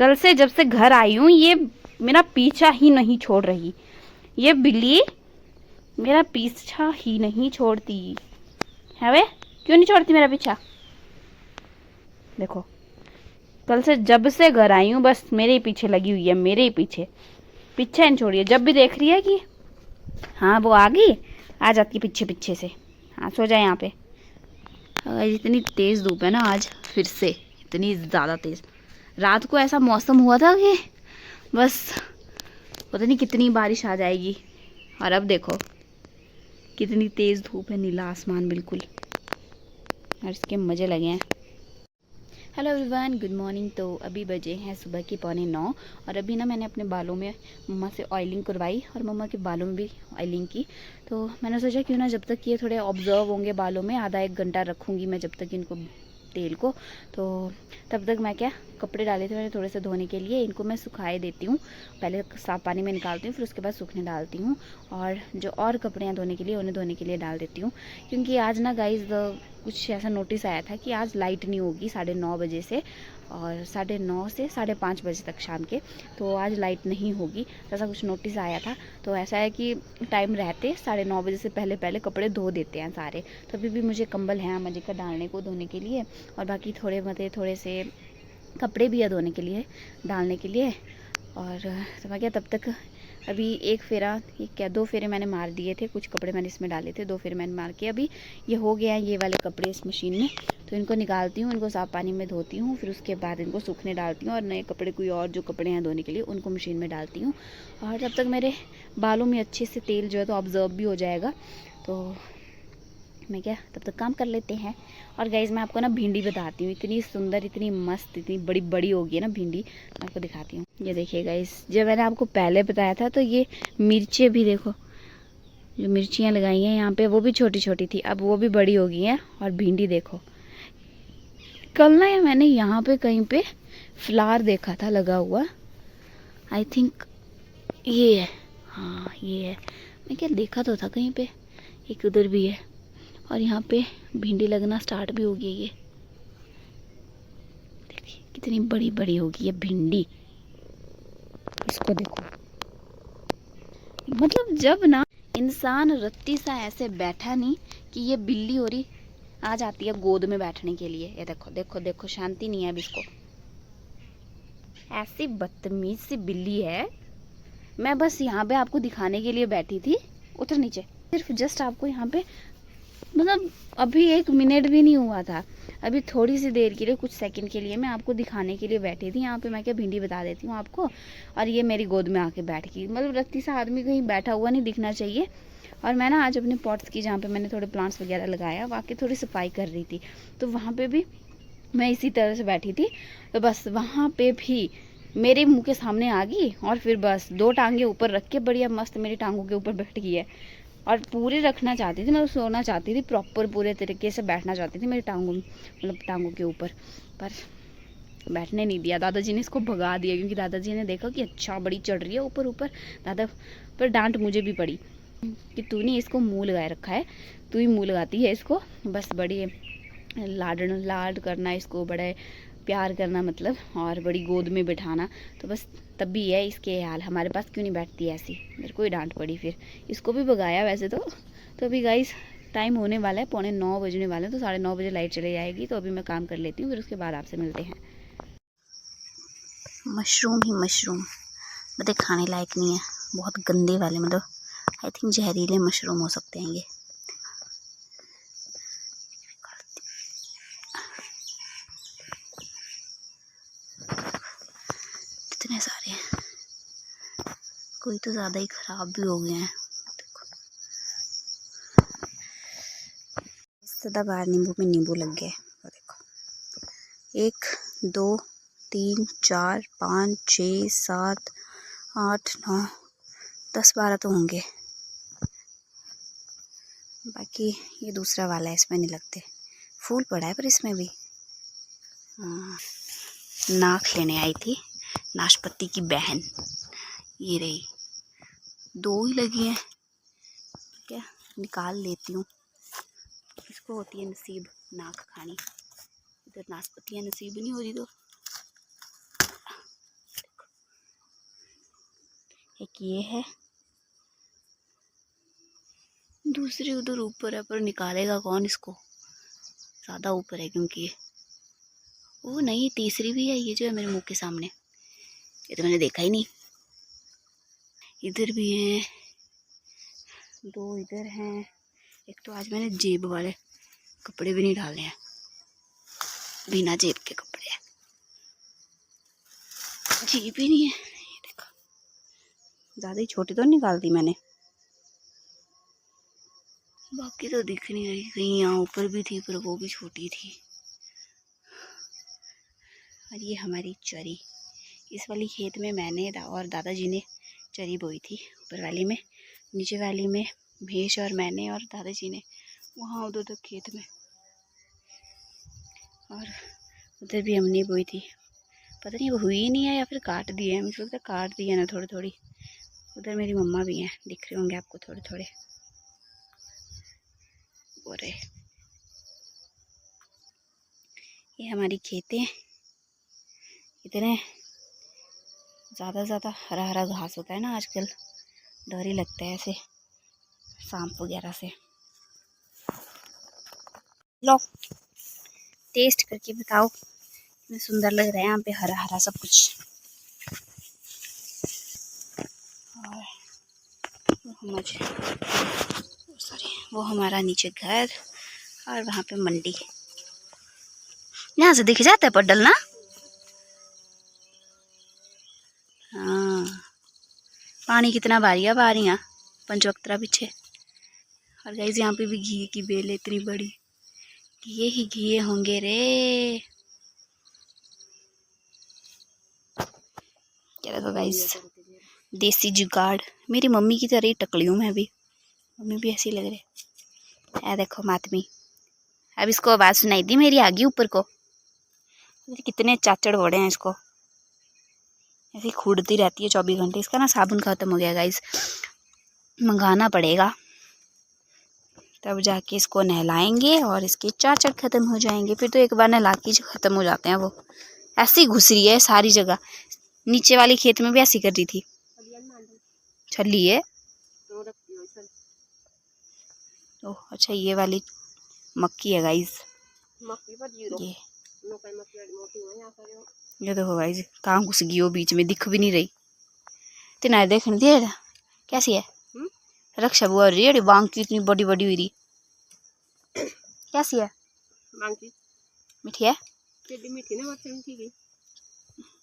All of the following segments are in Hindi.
कल से जब से घर आई हूँ ये मेरा पीछा ही नहीं छोड़ रही। ये बिल्ली मेरा पीछा ही नहीं छोड़ती है। वे क्यों नहीं छोड़ती मेरा पीछा? देखो कल से जब से घर आई हूँ बस मेरे ही पीछे लगी हुई है, मेरे ही पीछे पीछे नहीं छोड़िए। जब भी देख रही है कि हाँ वो आ गई, आ जाती है पीछे पीछे से। हाँ सो जाए यहाँ पे। इतनी तेज़ धूप है ना आज, फिर से इतनी ज़्यादा तेज़। रात को ऐसा मौसम हुआ था कि बस पता नहीं कितनी बारिश आ जाएगी, और अब देखो कितनी तेज़ धूप है, नीला आसमान बिल्कुल, और इसके मज़े लगे हैं। Hello everyone, good morning. तो अभी बजे हैं सुबह के 8:45 और अभी ना मैंने अपने बालों में मम्मा से ऑयलिंग करवाई और मम्मा के बालों में भी ऑयलिंग की। तो मैंने सोचा क्यों ना जब तक ये थोड़े ऑब्जर्व होंगे बालों में, आधा एक घंटा रखूँगी मैं जब तक इनको तेल को। तो तब तक मैं क्या कपड़े डाले थे मैंने थोड़े से धोने के लिए, इनको मैं सुखाए देती हूँ। पहले साफ़ पानी में निकालती हूँ, फिर उसके बाद सूखने डालती हूँ, और जो और कपड़े हैं धोने के लिए उन्हें धोने के लिए डाल देती हूँ। क्योंकि आज ना गाइस कुछ ऐसा नोटिस आया था कि आज लाइट नहीं होगी 9:30 बजे से, और 9:30 से 5:30 बजे तक शाम के। तो आज लाइट नहीं होगी, ऐसा कुछ नोटिस आया था। तो ऐसा है कि टाइम रहते 9:30 बजे से पहले पहले कपड़े धो देते हैं सारे। तो अभी भी मुझे कंबल है अम्मा जी का डालने को धोने के लिए, और बाकी थोड़े से कपड़े भी है धोने के लिए डालने के लिए। और तो मैं क्या तब तक अभी एक फेरा, ये क्या 2 फेरे मैंने मार दिए थे, कुछ कपड़े मैंने इसमें डाले थे, 2 फेरे मैंने मार के अभी ये हो गया है ये वाले कपड़े इस मशीन में। तो इनको निकालती हूँ, इनको साफ़ पानी में धोती हूँ, फिर उसके बाद इनको सूखने डालती हूँ, और नए कपड़े कोई और जो कपड़े हैं धोने के लिए उनको मशीन में डालती हूँ। और जब तक मेरे बालों में अच्छे से तेल जो है तो ऑब्जर्व भी हो जाएगा, तो मैं क्या तब तक काम कर लेते हैं। और गाइज़ मैं आपको ना भिंडी बताती हूँ, इतनी सुंदर, इतनी मस्त, इतनी बड़ी बड़ी होगी है ना भिंडी। मैं आपको दिखाती हूँ, ये देखिए गाइज़, जब मैंने आपको पहले बताया था तो ये मिर्चें भी देखो, जो मिर्चियाँ लगाई हैं यहाँ पे वो भी छोटी छोटी थी, अब वो भी बड़ी हो गई हैं। और भिंडी देखो, कल ना मैंने यहाँ पे कहीं पे फ्लावर देखा था लगा हुआ, आई थिंक ये है, हाँ ये है। मैं क्या देखा तो था कहीं पे, एक उधर भी है, और यहाँ पे भिंडी लगना स्टार्ट भी हो गई है। ये देखिए कितनी बड़ी बड़ी होगी ये भिंडी, इसको देखो। मतलब जब ना इंसान रत्ती सा ऐसे बैठा नहीं कि ये बिल्ली हो रही आ जाती है गोद में बैठने के लिए। ये देखो देखो देखो, शांति नहीं है अब इसको, ऐसी बदतमीज सी बिल्ली है। मैं बस यहाँ पे आपको दिखाने के लिए बैठी थी, उतर नीचे, सिर्फ जस्ट आपको यहाँ पे, मतलब अभी 1 मिनट भी नहीं हुआ था, अभी थोड़ी सी देर के लिए, कुछ सेकंड के लिए मैं आपको दिखाने के लिए बैठी थी यहाँ पे। मैं क्या भिंडी बता देती हूँ आपको, और ये मेरी गोद में आके बैठ गई। मतलब रत्ती सा आदमी कहीं बैठा हुआ नहीं दिखना चाहिए। और मैं ना आज अपने पॉट्स की, जहाँ पे मैंने थोड़े प्लांट्स वगैरह लगाया, वहाँ की थोड़ी सफाई कर रही थी, तो वहाँ पे भी मैं इसी तरह से बैठी थी। तो बस वहाँ पे भी मेरे मुंह के सामने आ गई, और फिर बस 2 टांगे ऊपर रख के बढ़िया मस्त मेरी टांगों के ऊपर बैठ गई है। और पूरे रखना चाहती थी, मैं सोना चाहती थी प्रॉपर, पूरे तरीके से बैठना चाहती थी मेरी टांगों, मतलब टांगों के ऊपर, पर बैठने नहीं दिया। दादाजी ने इसको भगा दिया, क्योंकि दादाजी ने देखा कि अच्छा बड़ी चढ़ रही है ऊपर ऊपर। दादा पर डांट मुझे भी पड़ी कि तूने इसको मुँह लगाए रखा है, तू ही मुँह लगाती है इसको, बस बड़ी लाड करना इसको, बड़े प्यार करना मतलब, और बड़ी गोद में बिठाना। तो बस तब भी है इसके हाल, हमारे पास क्यों नहीं बैठती ऐसी, मेरे को ही डांट पड़ी, फिर इसको भी भगाया वैसे तो अभी गाइस टाइम होने वाला है, 8:45 बजने वाले हैं, तो 9:30 बजे लाइट चले जाएगी। तो अभी मैं काम कर लेती हूँ, फिर उसके बाद आपसे मिलते हैं। मशरूम ही मशरूम, मतलब खाने लायक नहीं है, बहुत गंदे वाले, मतलब आई थिंक जहरीले मशरूम हो सकते हैं ये। कितने सारे हैं, कोई तो ज़्यादा ही ख़राब भी हो गए हैं। देखो सदाबहार नींबू में नींबू लग गए, देखो 1 2 3 4 5 6 7 8 9 10 12 तो होंगे। बाकी ये दूसरा वाला है, इसमें नहीं लगते, फूल पड़ा है पर इसमें भी। हाँ, नाक लेने आई थी, नाशपत्ती की बहन, ये रही, 2 ही लगी हैं, क्या निकाल लेती हूँ। इसको होती है नसीब नाक खानी, इधर नाशपत्तियाँ नसीब नहीं हो रही तो एक ये है, दूसरी उधर ऊपर है, पर निकालेगा कौन इसको, ज़्यादा ऊपर है क्योंकि ये, वो नहीं तीसरी भी है, ये जो है मेरे मुंह के सामने, ये तो मैंने देखा ही नहीं। इधर भी हैं, दो इधर हैं। एक तो आज मैंने जेब वाले कपड़े भी नहीं डाले हैं, बिना जेब के कपड़े हैं, जेब ही नहीं है। ये देखो, ज़्यादा ही छोटी तो निकालती मैंने, बाकी तो दिख नहीं रही, कहीं यहाँ ऊपर भी थी पर वो भी छोटी थी। और ये हमारी चरी, इस वाली खेत में मैंने और दादाजी ने चरी बोई थी, ऊपर वाली में, नीचे वाली में भैंस और मैंने और दादाजी ने वहाँ उधर तक खेत में, और उधर भी हमने बोई थी। पता नहीं वो हुई नहीं है या फिर काट दिए हैं, मुझे लगता है काट दिए ना थोड़ी थोड़ी। उधर मेरी मम्मा भी हैं, दिख रहे होंगे आपको थोड़े थोड़े, वो रहे। ये हमारी खेतें, इतने ज़्यादा हरा हरा घास होता है ना आजकल, डर ही लगता है ऐसे सांप वगैरह से। लो टेस्ट करके बताओ, कितना सुंदर लग रहा है यहाँ पे, हरा हरा सब कुछ। और वो हमारा नीचे घर, और वहाँ पे मंडी, यहाँ से दिख जाता है पड्डल ना। हाँ, पानी कितना भारी है, बारियाँ पंचवक्तरा पीछे। और गाइस यहाँ पे भी घी की बेल इतनी बड़ी, घिए ही घिए होंगे रे। क्या देखो गाइस, देसी जुगाड़, मेरी मम्मी की तरह ही टकली हूँ मैं भी, मम्मी भी ऐसी लग रही है। देखो मातमी, अब इसको आवाज़ सुनाई दी मेरी, आगी ऊपर को, कितने चाचड़ बड़े हैं इसको, ऐसे खुड़ती रहती है 24 घंटे। इसका ना साबुन ख़त्म हो गया गाइस, मंगाना पड़ेगा, तब जाके इसको नहलाएंगे और इसके चाचड़ ख़त्म हो जाएंगे। फिर तो एक बार नहला के ख़त्म हो जाते हैं वो, ऐसी घुस रही है सारी जगह। नीचे वाली खेत में भी ऐसी कर रही थी, छली है। ओह अच्छा, ये वाली मक्की है गाइस, ये देखो गाइस कहाँ घुस गई हो, बीच में दिख भी नहीं रही। तेना देखने दिए कैसी है रक्षा बुआ रही है, बांकी इतनी बड़ी बड़ी हुई रही, कैसी है बांकी, मीठी है, मीठी ना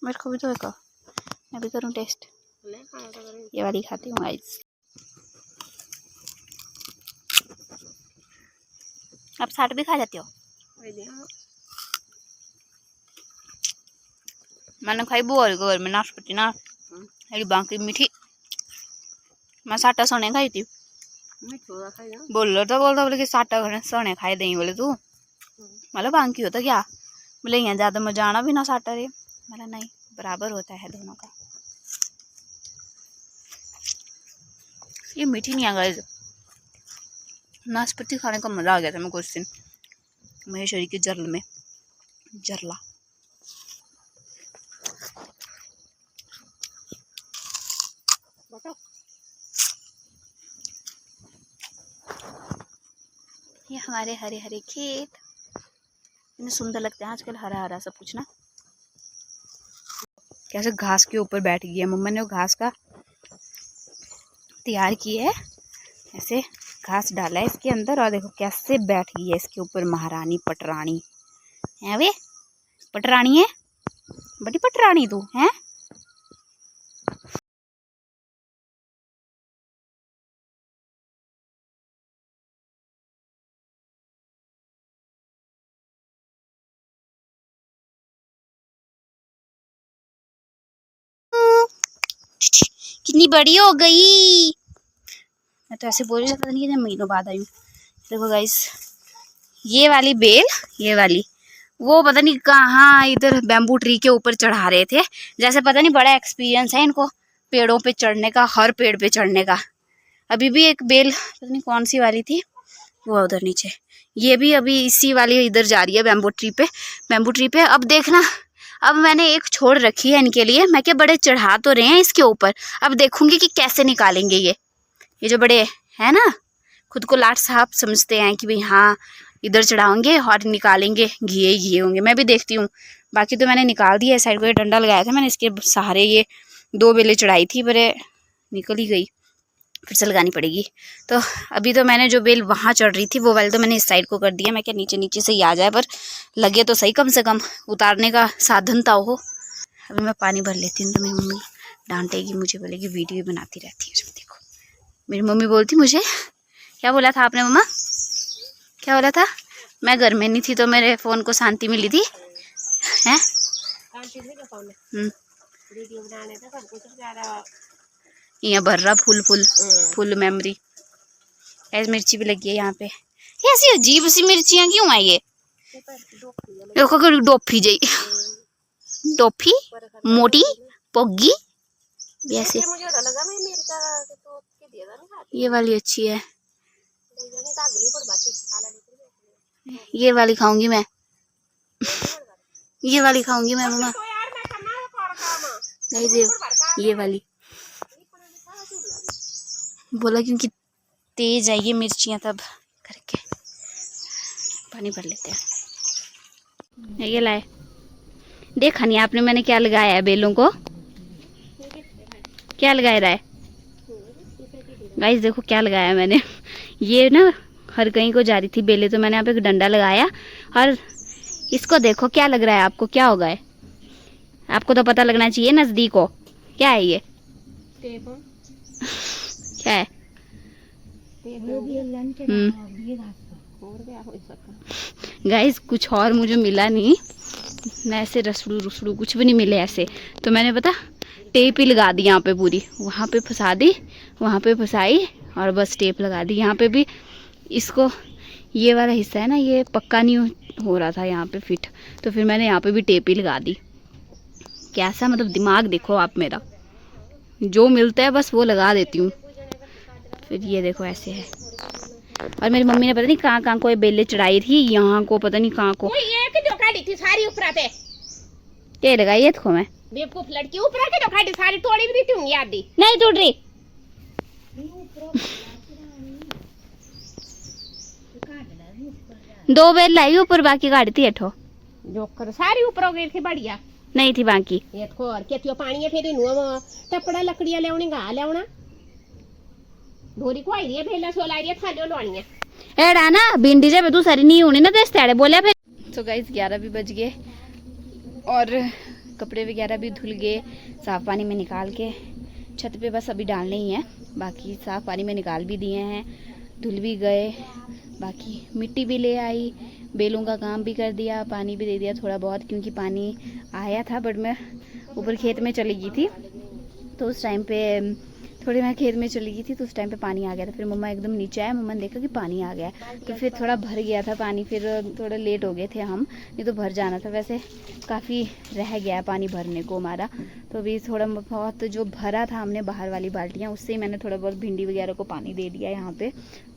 मेरे को भी तो एक, मैं भी करूँ टेस्ट, ये वाली खाती हूँ गाइस। आप साठ भी खा जाते हो? मैंने खाई बुआ घर में नाशपति ना, बांकी मीठी, मैं साटा सोने खाई थी। बोल बोले कि साटा सोने खाए दही बोले तू, मतलब बांकी होता क्या, बोले यहाँ ज़्यादा मजा आना भी ना साटा रे, मतलब नहीं बराबर होता है दोनों का। ये मीठी नहीं आ गाइस, नाशपति खाने का मज़ा आ गया था मेरे को उस दिन महेश्वरी के जरल में, जरला। ये हमारे हरे हरे खेत, इतने सुंदर लगते हैं आजकल, हरा हरा सब कुछ ना। कैसे घास के ऊपर बैठ गई है मम्मा ने, वो घास का तैयार की है, ऐसे घास डाला है इसके अंदर, और देखो कैसे बैठ गई है इसके ऊपर, महारानी पटरानी है वे, पटरानी है, बड़ी पटरानी तू है। कितनी बड़ी हो गई, मैं तो ऐसे बोल रही, पता नहीं कितने महीनों बाद आई हूँ। देखो गाइस ये वाली बेल, ये वाली वो पता नहीं कहाँ इधर बैम्बू ट्री के ऊपर चढ़ा रहे थे, जैसे पता नहीं बड़ा एक्सपीरियंस है इनको पेड़ों पे चढ़ने का, हर पेड़ पे चढ़ने का। अभी भी एक बेल पता नहीं कौन सी वाली थी वो उधर नीचे, ये भी अभी इसी वाली इधर जा रही है बैम्बू ट्री पे, बैम्बू ट्री पे। अब देखना अब मैंने एक छोड़ रखी है इनके लिए, मैं क्या बड़े चढ़ा तो रहे हैं इसके ऊपर, अब देखूंगी कि कैसे निकालेंगे ये जो बड़े है ना, खुद को लाट साहब समझते हैं कि भाई हाँ इधर चढ़ाओगे और निकालेंगे घिए ही घिए होंगे। मैं भी देखती हूँ। बाकी तो मैंने निकाल दिया है। साइड को ये डंडा लगाया था मैंने, इसके सहारे ये 2 बेलें चढ़ाई थी, पर निकल ही गई, फिर से लगानी पड़ेगी। तो अभी तो मैंने जो बेल वहाँ चढ़ रही थी वो वाली तो मैंने इस साइड को कर दिया। मैं क्या नीचे नीचे से ही आ जाए, पर लगे तो सही, कम से कम उतारने का साधन था हो। अभी मैं पानी भर लेती हूँ, तो मेरी मम्मी डांटेगी मुझे, बोलेगी वीडियो बनाती रहती है। देखो मेरी मम्मी बोलती मुझे, क्या बोला था आपने मम्मा, क्या बोला था? मैं घर में नहीं थी तो मेरे फ़ोन को शांति मिली थी, हैं? यहाँ भर रहा फुल मेमोरी। ऐसी मिर्ची भी लगी है यहाँ पे। ऐसी अजीब सी मिर्चियाँ क्यों आई है? देखो डोफी जई, डोफी मोटी पोगी वैसे। ये वाली अच्छी है, ये वाली खाऊंगी मैं, ये वाली खाऊंगी मैं मम्मा। ये वाली बोला क्योंकि तेज है ये मिर्चियाँ, तब करके पानी भर लेते हैं। ये लाए, देखा नहीं आपने मैंने क्या लगाया है बेलों को, क्या लगाया रहा है गाइस, देखो क्या लगाया मैंने। ये ना हर कहीं को जा रही थी बेले, तो मैंने यहाँ पे एक डंडा लगाया। और इसको देखो क्या लग रहा है आपको, क्या होगा है? आपको तो पता लगना चाहिए नजदीक हो। क्या है ये? क्या है? गाइस कुछ और मुझे मिला नहीं, मैं ऐसे रसड़ू कुछ भी नहीं मिले ऐसे। तो मैंने पता टेप ही लगा दी यहाँ पे पूरी, वहाँ पे फंसा दी, वहाँ पे फंसाई और बस टेप लगा दी। यहाँ पे भी इसको, ये वाला हिस्सा है ना, ये पक्का नहीं हो रहा था यहाँ पे फिट, तो फिर मैंने यहाँ पे भी टेप ही लगा दी। कैसा मतलब दिमाग देखो आप मेरा, जो मिलता है बस वो लगा देती हूँ। फिर ये देखो ऐसे है। और मेरी मम्मी ने पता नहीं कहाँ कहाँ को बेले चढ़ाई थी, यहाँ को पता नहीं कहाँ को। क्या लगाई है इसको मैं? बेवकूफ लड़की ऊपर के तो खाड़ी सारी तोड़ी भी थी हूं, याद दी नहीं टूट रही। दो बेल लाई ऊपर, बाकी गाड़ी थी एठो जो कर सारी ऊपर हो गई थी, बढ़िया नहीं थी बाकी। ये को और केतियो पानी है, फिर नुआ टपड़ा लकड़ियां लेवनी गा लेवना धोरी को आई रे भेला सो लाई रे थालो लोनी है एड़ा ना भिंडी जब तू सारी नहीं होनी ना तेरे तेड़े बोले फिर। तो गाइस 11 भी बज गए और कपड़े वगैरह भी धुल गए, साफ पानी में निकाल के छत पे बस अभी डालने ही है। बाकी साफ पानी में निकाल भी दिए हैं, धुल भी गए। बाकी मिट्टी भी ले आई, बेलों का काम भी कर दिया, पानी भी दे दिया थोड़ा बहुत, क्योंकि पानी आया था बट मैं ऊपर खेत में चली गई थी, तो उस टाइम पे थोड़ी मैं खेत में चली गई थी तो उस टाइम पे पानी आ गया था। फिर मम्मा एकदम नीचे आए, मम्मा ने देखा कि पानी आ गया, तो फिर थोड़ा भर गया था पानी, फिर थोड़ा लेट हो गए थे हम, नहीं तो भर जाना था। वैसे काफ़ी रह गया पानी भरने को हमारा, तो अभी थोड़ा बहुत जो भरा था हमने बाहर वाली बाल्टियाँ, उससे ही मैंने थोड़ा बहुत भिंडी वगैरह को पानी दे दिया, यहाँ पे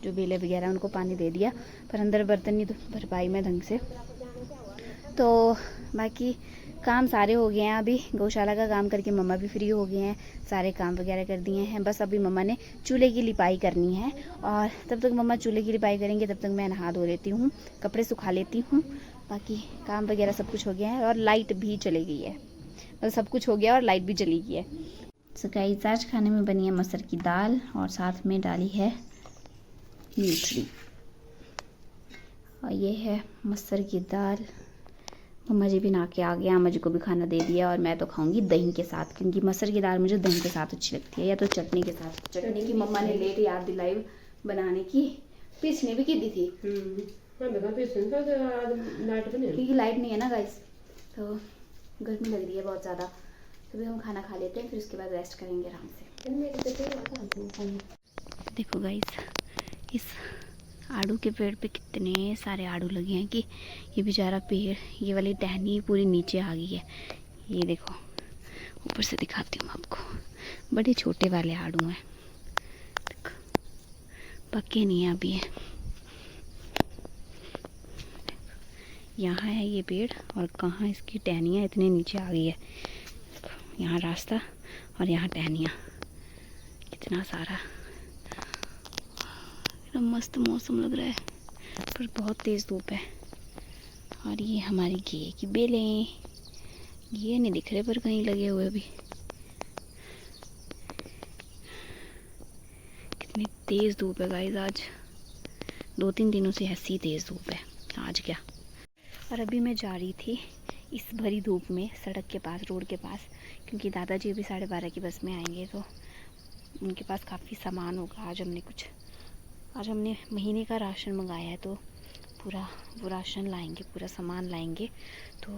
जो बेले वगैरह उनको पानी दे दिया, पर अंदर बर्तन नहीं भर पाई मैं ढंग से। तो बाकी काम सारे हो गए हैं। अभी गौशाला का काम करके मम्मा भी फ्री हो गए हैं, सारे काम वगैरह कर दिए हैं। बस अभी मम्मा ने चूल्हे की लिपाई करनी है, और तब तक मम्मा चूल्हे की लिपाई करेंगे तब तक मैं नहा धो लेती हूँ, कपड़े सुखा लेती हूँ। बाकी काम वगैरह सब कुछ हो गया है और लाइट भी चली गई है, मतलब सब कुछ हो गया और लाइट भी चली गई है। तो गाइस आज खाने में बनी है मसर की दाल और साथ में डाली है न्यूट्री, और ये है मसर की दाल। मम्मा जी भी नहा के आ गया, अम्मा जी को भी खाना दे दिया, और मैं तो खाऊंगी दही के साथ, क्योंकि मसर की दाल मुझे दही के साथ अच्छी लगती है, या तो चटनी के साथ। चटनी की मम्मा ने लेट याद दिलाई बनाने की, पीसने भी की दी थी क्योंकि लाइट नहीं है ना गाइस, तो गर्मी लग रही है बहुत ज़्यादा। तो भी हम खाना खा लेते हैं, फिर उसके बाद रेस्ट करेंगे आराम से। देखो गाइस इस आड़ू के पेड़ पे कितने सारे आड़ू लगे हैं कि ये बेचारा पेड़, ये वाली टहनी पूरी नीचे आ गई है। ये देखो ऊपर से दिखाती हूँ आपको, बड़े छोटे वाले आड़ू हैं, देखो पक्के नहीं है अभी है। यहाँ है ये पेड़ और कहाँ इसकी टहनियाँ इतने नीचे आ गई है। यहाँ रास्ता और यहाँ टहनियाँ, कितना सारा। एकदम मस्त मौसम लग रहा है, पर बहुत तेज़ धूप है। और ये हमारी घिए की बेलें, घिए नहीं दिख रहे पर कहीं लगे हुए अभी। कितनी तेज़ धूप है गाइस आज, 2-3 दिनों से ऐसी तेज़ धूप है, आज क्या। और अभी मैं जा रही थी इस भरी धूप में सड़क के पास, रोड के पास, क्योंकि दादाजी अभी 12:30 की बस में आएंगे तो उनके पास काफ़ी सामान होगा। आज हमने महीने का राशन मंगाया है, तो पूरा वो राशन लाएंगे, पूरा सामान लाएंगे, तो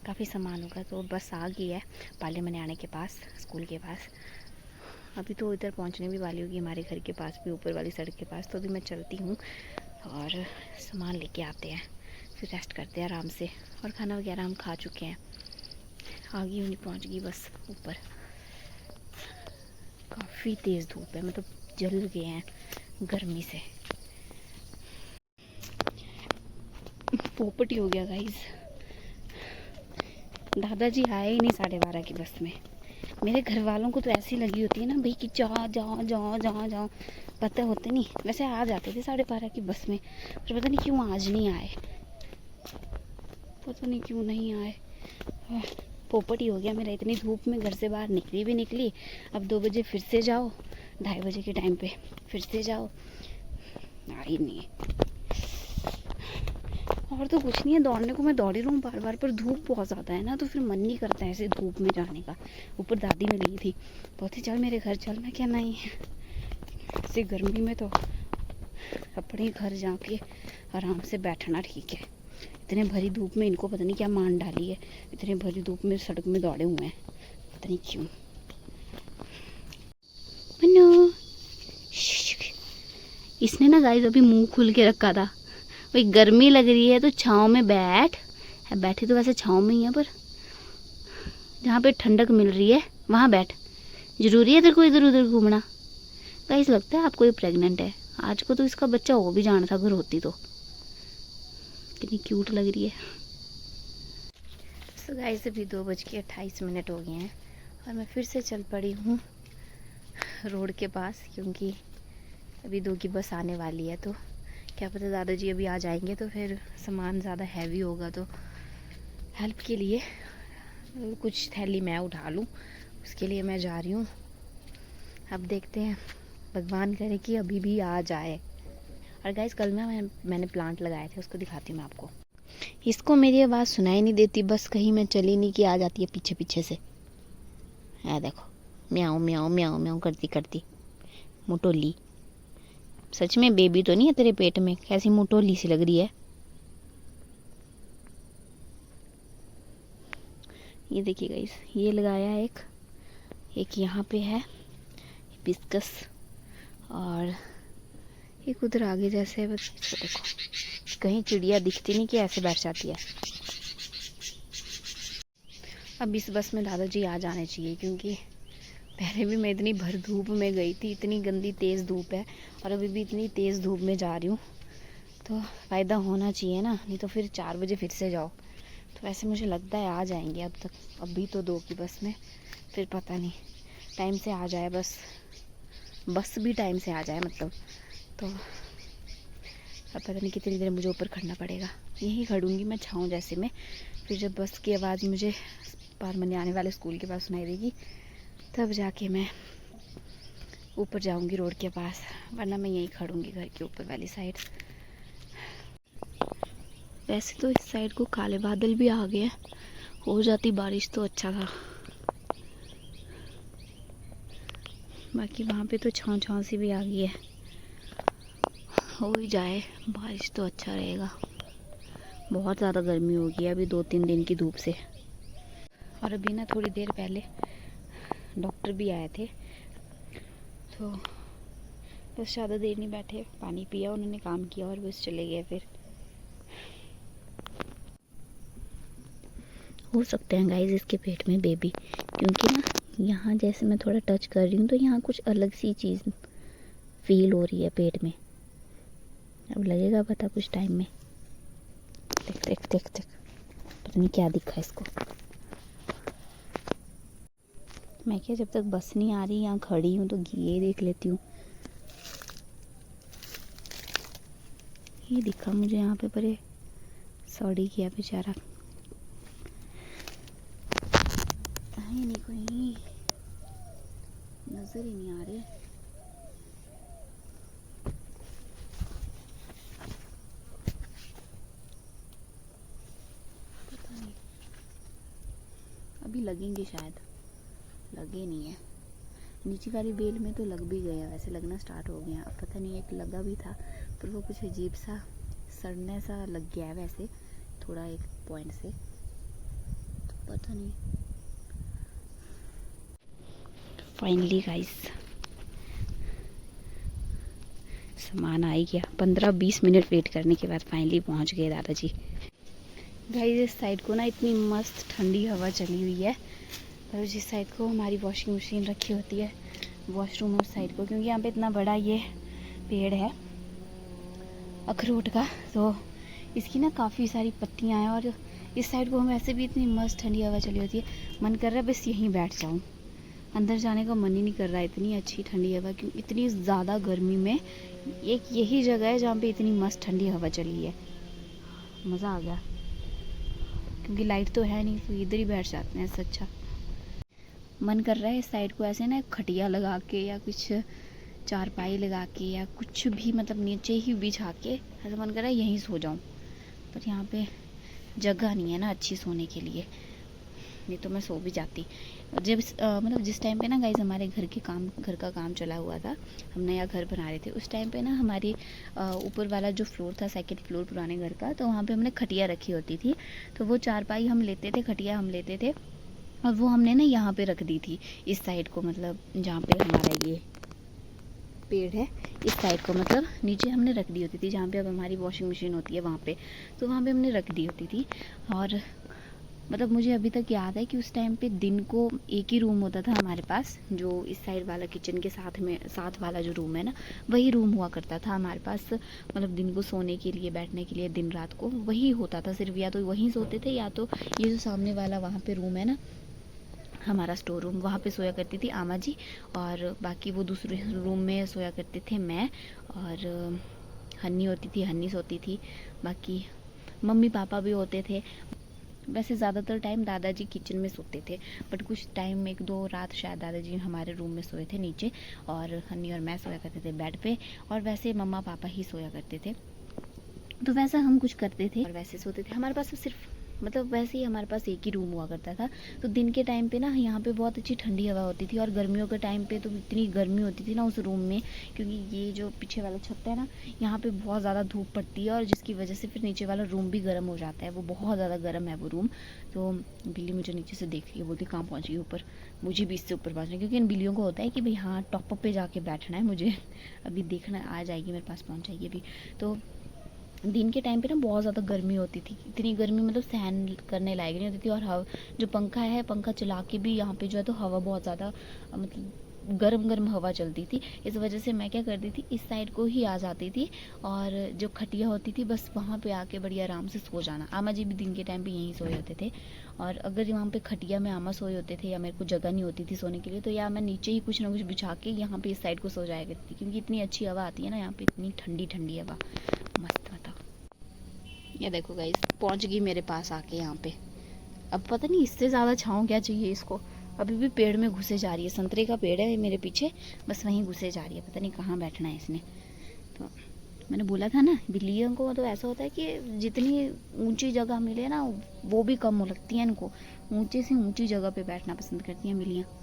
काफ़ी सामान होगा। तो बस आ गई है पाले मनियाने के पास, स्कूल के पास। अभी तो इधर पहुंचने भी वाली होगी, हमारे घर के पास भी, ऊपर वाली सड़क के पास। तो अभी मैं चलती हूँ और सामान लेके आते हैं, फिर रेस्ट करते हैं आराम से। और खाना वगैरह हम खा चुके हैं, आ गई नहीं, पहुँच गई बस ऊपर। काफ़ी तेज़ धूप है, मतलब जल गए हैं गर्मी से। पोपटी हो गया गाइस, दादाजी आए ही नहीं 12:30 की बस में। मेरे घर वालों को तो ऐसी लगी होती है ना भाई कि जाओ, पता होते नहीं। वैसे आ जाते थे 12:30 की बस में, पर पता नहीं क्यों आज नहीं आए, पता नहीं क्यों नहीं आए। पोपट ही हो गया मेरा, इतनी धूप में घर से बाहर निकली। अब 2 बजे फिर से जाओ, 2:30 बजे के टाइम पे फिर से जाओ, आ ही नहीं। और तो कुछ नहीं है, दौड़ने को मैं दौड़ ही रहा हूँ बार, पर धूप बहुत ज़्यादा है ना, तो फिर मन नहीं करता है ऐसे धूप में जाने का। ऊपर दादी ने ली थी, बोलती चल मेरे घर चल, मैं क्या नहीं ऐसी गर्मी में तो अपने घर जाके आराम से बैठना ठीक है। इतने भरी धूप में इनको पता नहीं क्या मान डाली है, इतने भरी धूप में सड़क में दौड़े हुए हैं, पता नहीं क्यों। मनो, इसने ना गाइस अभी मुंह खुल के रखा था, भाई गर्मी लग रही है तो छाँव में बैठी तो वैसे छाँव में ही है, पर जहाँ पे ठंडक मिल रही है वहाँ बैठ। जरूरी है तेरे को इधर उधर घूमना? गाइस लगता है आपको ये प्रेग्नेंट है। आज को तो इसका बच्चा हो भी जाना था अगर होती तो। कितनी क्यूट लग रही है। तो गाइस अभी 2:28 हो गए हैं और मैं फिर से चल पड़ी हूँ रोड के पास, क्योंकि अभी 2 की बस आने वाली है। तो क्या पता दादाजी अभी आ जाएंगे तो फिर सामान ज़्यादा हैवी होगा, तो हेल्प के लिए कुछ थैली मैं उठा लूँ, उसके लिए मैं जा रही हूँ। अब देखते हैं, भगवान करे कि अभी भी आ जाए। और गाइस कल मैंने प्लांट लगाए थे, उसको दिखाती हूँ मैं आपको। इसको मेरी आवाज़ सुनाई नहीं देती, बस कहीं मैं चली नहीं कि आ जाती है पीछे पीछे से। है देखो, म्याऊं म्याऊं म्याऊं म्याऊं करती मुटोली। सच में बेबी तो नहीं है तेरे पेट में, कैसी मुटोली सी लग रही है। ये देखिए गाइस, ये लगाया एक यहाँ पे है हिबिस्कस, और एक उधर आगे जैसे, बस इसको देखो, कहीं चिड़िया दिखती नहीं कि ऐसे बैठ जाती है। अब इस बस में दादाजी आ जाने चाहिए, क्योंकि पहले भी मैं इतनी भर धूप में गई थी, इतनी गंदी तेज़ धूप है, और अभी भी इतनी तेज़ धूप में जा रही हूँ, तो फ़ायदा होना चाहिए ना, नहीं तो फिर 4 बजे फिर से जाओ। तो वैसे मुझे लगता है आ जाएंगे अब तक, अभी तो 2 की बस में, फिर पता नहीं टाइम से आ जाए, बस भी टाइम से आ जाए मतलब। तो अब पता नहीं कितनी देर मुझे ऊपर खड़ना पड़ेगा, यहीं खड़ूंगी मैं छाँव जैसे में। फिर जब बस की आवाज़ मुझे पार मनियाने वाले स्कूल के पास सुनाई देगी, तब जाके मैं ऊपर जाऊंगी रोड के पास, वरना मैं यहीं खड़ूंगी घर के ऊपर वाली साइड। वैसे तो इस साइड को काले बादल भी आ गए, हो जाती बारिश तो अच्छा था, बाकी वहाँ पे तो छाँव सी भी आ गई है। हो ही जाए बारिश तो अच्छा रहेगा, बहुत ज़्यादा गर्मी हो गई है अभी 2-3 दिन की धूप से। और अभी ना थोड़ी देर पहले डॉक्टर भी आए थे, तो बस ज़्यादा देर नहीं बैठे, पानी पिया उन्होंने, काम किया और बस चले गए। फिर हो सकते हैं गाइस इसके पेट में बेबी, क्योंकि ना यहाँ जैसे मैं थोड़ा टच कर रही हूँ तो यहाँ कुछ अलग सी चीज़ फील हो रही है पेट में। अब लगेगा पता कुछ टाइम में, देख देख देख देख, पता नहीं क्या दिखा इसको। मैं क्या, जब तक बस नहीं आ रही यहाँ खड़ी हूँ तो ये देख लेती हूँ। ये दिखा मुझे यहाँ पे, पर ये सॉरी किया बेचारा। है नहीं कोई, नजर ही नहीं आ रहे। पता नहीं, अभी लगेंगे शायद, लगे नहीं है। नीचे वाली बेल में तो लग भी गया, वैसे लगना स्टार्ट हो गया। अब पता नहीं, एक लगा भी था पर वो कुछ अजीब सा सड़ने सा लग गया है वैसे, थोड़ा एक पॉइंट से, तो पता नहीं। फाइनली गाइस सामान आ ही गया। 15-20 मिनट वेट करने के बाद फाइनली पहुंच गए दादाजी। गाइस इस साइड को ना इतनी मस्त ठंडी हवा चली हुई है, और जिस साइड को हमारी वॉशिंग मशीन रखी होती है, वॉशरूम उस साइड को, क्योंकि यहाँ पे इतना बड़ा ये पेड़ है अखरोट का, तो इसकी ना काफ़ी सारी पत्तियाँ हैं। और इस साइड को हम वैसे भी इतनी मस्त ठंडी हवा चली होती है, मन कर रहा है बस यहीं बैठ जाऊँ। अंदर जाने का मन ही नहीं कर रहा है, इतनी अच्छी ठंडी हवा, क्योंकि इतनी ज़्यादा गर्मी में एक यही जगह है जहाँ पे इतनी मस्त ठंडी हवा चली है। मज़ा आ गया, क्योंकि लाइट तो है नहीं, तो इधर ही बैठ जाते हैं। इससे अच्छा मन कर रहा है इस साइड को ऐसे ना खटिया लगा के या कुछ चारपाई लगा के या कुछ भी, मतलब नीचे ही बिछा के, ऐसा मन कर रहा है यहीं सो जाऊँ। पर यहाँ पे जगह नहीं है ना अच्छी सोने के लिए, नहीं तो मैं सो भी जाती। जब मतलब जिस टाइम पे ना गाइस हमारे घर का काम चला हुआ था, हम नया घर बना रहे थे, उस टाइम पे ना हमारी ऊपर वाला जो फ्लोर था, सेकंड फ्लोर पुराने घर का, तो वहाँ पे हमने खटिया रखी होती थी। तो वो चारपाई हम लेते थे, खटिया हम लेते थे, और वो हमने ना यहाँ पे रख दी थी इस साइड को, मतलब जहाँ पे हमारा ये पेड़ है इस साइड को, मतलब नीचे हमने रख दी होती थी जहाँ पे अब हमारी वॉशिंग मशीन होती है वहाँ पे, तो वहाँ पे हमने रख दी होती थी। और मतलब मुझे अभी तक याद है कि उस टाइम पे दिन को एक ही रूम होता था हमारे पास, जो इस साइड वाला किचन के साथ वाला जो रूम है ना, वही रूम हुआ करता था हमारे पास। मतलब दिन को सोने के लिए, बैठने के लिए, दिन रात को वही होता था सिर्फ, या तो वहीं सोते थे, या तो ये जो सामने वाला वहाँ पे रूम है ना हमारा स्टोर रूम, वहाँ पे सोया करती थी आमा जी, और बाकी वो दूसरे रूम में सोया करते थे मैं, और हन्नी होती थी, हन्नी सोती थी, बाकी मम्मी पापा भी होते थे। वैसे ज़्यादातर टाइम दादाजी किचन में सोते थे, बट कुछ टाइम 1-2 रात शायद दादाजी हमारे रूम में सोए थे नीचे, और हन्नी और मैं सोया करते थे बेड पे, और वैसे मम्मा पापा ही सोया करते थे। तो वैसा हम कुछ करते थे और वैसे सोते थे। हमारे पास सिर्फ, मतलब वैसे ही हमारे पास एक ही रूम हुआ करता था। तो दिन के टाइम पे ना यहाँ पे बहुत अच्छी ठंडी हवा होती थी, और गर्मियों के टाइम पे तो इतनी गर्मी होती थी ना उस रूम में, क्योंकि ये जो पीछे वाला छत है ना, यहाँ पे बहुत ज़्यादा धूप पड़ती है, और जिसकी वजह से फिर नीचे वाला रूम भी गर्म हो जाता है। वो बहुत ज़्यादा गर्म है वो रूम। तो बिल्ली मुझे नीचे से देख रही है, बोलती कहाँ पहुँच गई ऊपर, मुझे भी इससे ऊपर पहुँचना है, क्योंकि इन बिल्लियों को होता है कि भाई हाँ टॉप पे जाके बैठना है मुझे, अभी देखना आ जाएगी मेरे पास, पहुँच जाएगी अभी। तो दिन के टाइम पे ना बहुत ज़्यादा गर्मी होती थी, इतनी गर्मी मतलब सहन करने लायक नहीं होती थी। और हवा, जो पंखा है, पंखा चला के भी यहाँ पे जो है तो हवा बहुत ज़्यादा, मतलब गर्म गर्म हवा चलती थी। इस वजह से मैं क्या करती थी, इस साइड को ही आ जाती थी, और जो खटिया होती थी बस वहाँ पे आके बड़ी आराम से सो जाना। आमा जी भी दिन के टाइम पे यहीं सोए होते थे, और अगर वहाँ पे खटिया में आमा सोए होते थे या मेरे को जगह नहीं होती थी सोने के लिए, तो या मैं नीचे ही कुछ ना कुछ बिछा के यहाँ पे इस साइड को सो जाया करती थी, क्योंकि इतनी अच्छी हवा आती है ना यहाँ पे, इतनी ठंडी ठंडी हवा, मस्त बताओ। ये देखो गाइस पहुंच गई मेरे पास आके यहाँ पे। अब पता नहीं इससे ज़्यादा छाँव क्या चाहिए इसको, अभी भी पेड़ में घुसे जा रही है। संतरे का पेड़ है मेरे पीछे, बस वहीं घुसे जा रही है, पता नहीं कहाँ बैठना है इसने। तो मैंने बोला था ना, बिल्लियों को तो ऐसा होता है कि जितनी ऊंची जगह मिले ना वो भी कम हो लगती है इनको, ऊंचे से ऊंची जगह पे बैठना पसंद करती हैं बिल्लियाँ।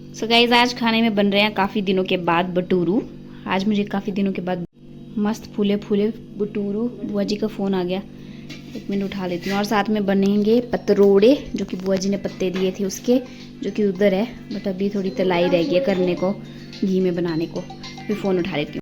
सो गाइस आज खाने में बन रहे हैं काफ़ी दिनों के बाद भटूरू। आज मुझे काफ़ी दिनों के बाद मस्त फूले फूले भटूरू। बुआ जी का फ़ोन आ गया, 1 मिनट उठा लेती हूँ। और साथ में बनेंगे पतरोड़े, जो कि बुआ जी ने पत्ते दिए थे उसके, जो कि उधर है। बट अभी थोड़ी तलाई रह गई है करने को, घी में बनाने को। फिर फ़ोन उठा लेती हूँ।